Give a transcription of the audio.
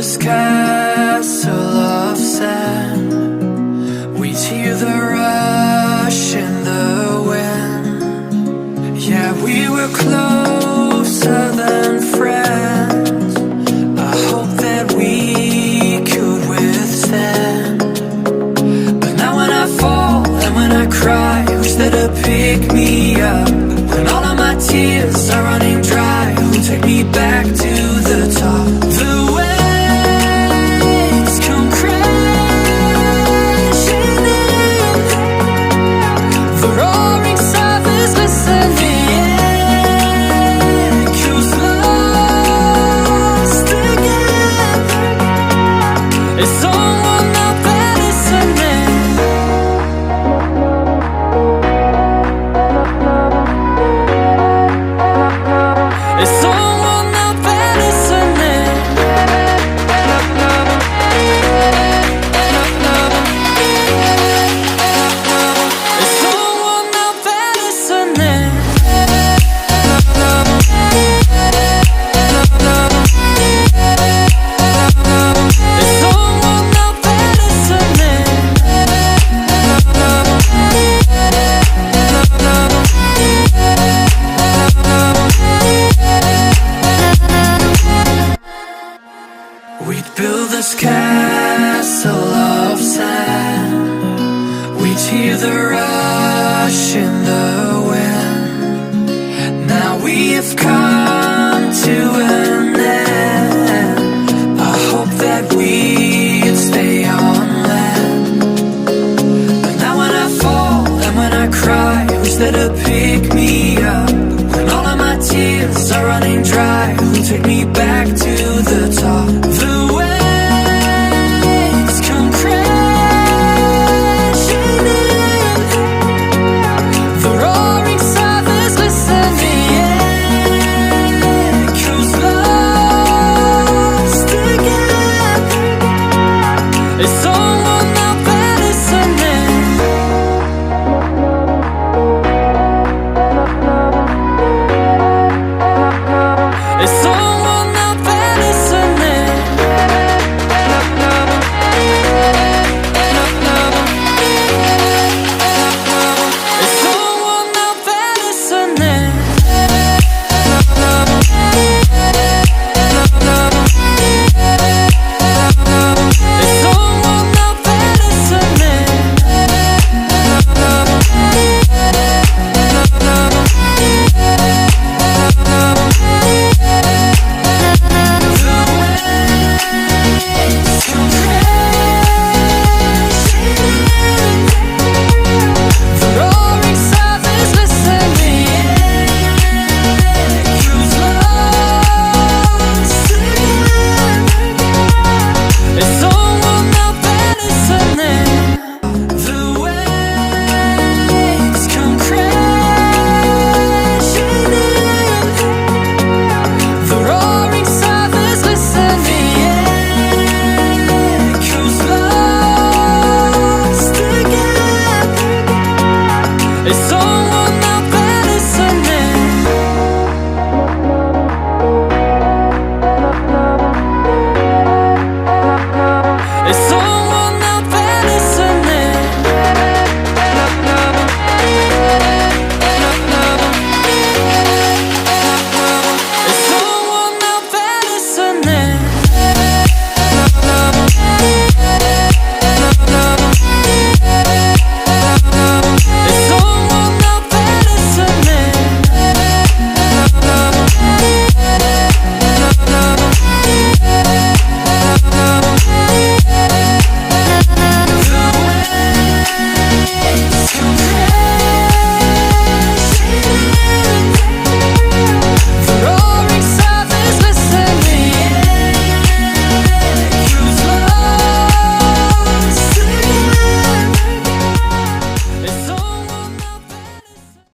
this castle of sand. We'd hear the rush in the wind. Yeah, we were closer than friends. I hope that we could withstand. But now when I fall and when I cry, who's there to pick me up? When all of my tears are running dry, who'll take me back to the top? The waves come crashing in, the roaring surface listening, echoes lost again. Is someone out there listening? Is someone out there listening? Is someone out there listening? Is someone out there listening? We'd build this castle of sand. We'd hear the rush in the wind. Now we have come to an end. I hope that we'd stay on land. But now when I fall and when I cry, who's there to pick me up? When all of my tears are running dry, who'll take me back to the top? The waves come crashing in, the roaring surface listening, echoes lost again. Is someone out there listening? Is someone out there listening? Is someone out there listening? Is someone out there listening? The roaring surface listening, echoes lost again. Is someone out there listening? The waves come crashing in, the roaring surface listening, echoes lost again. Is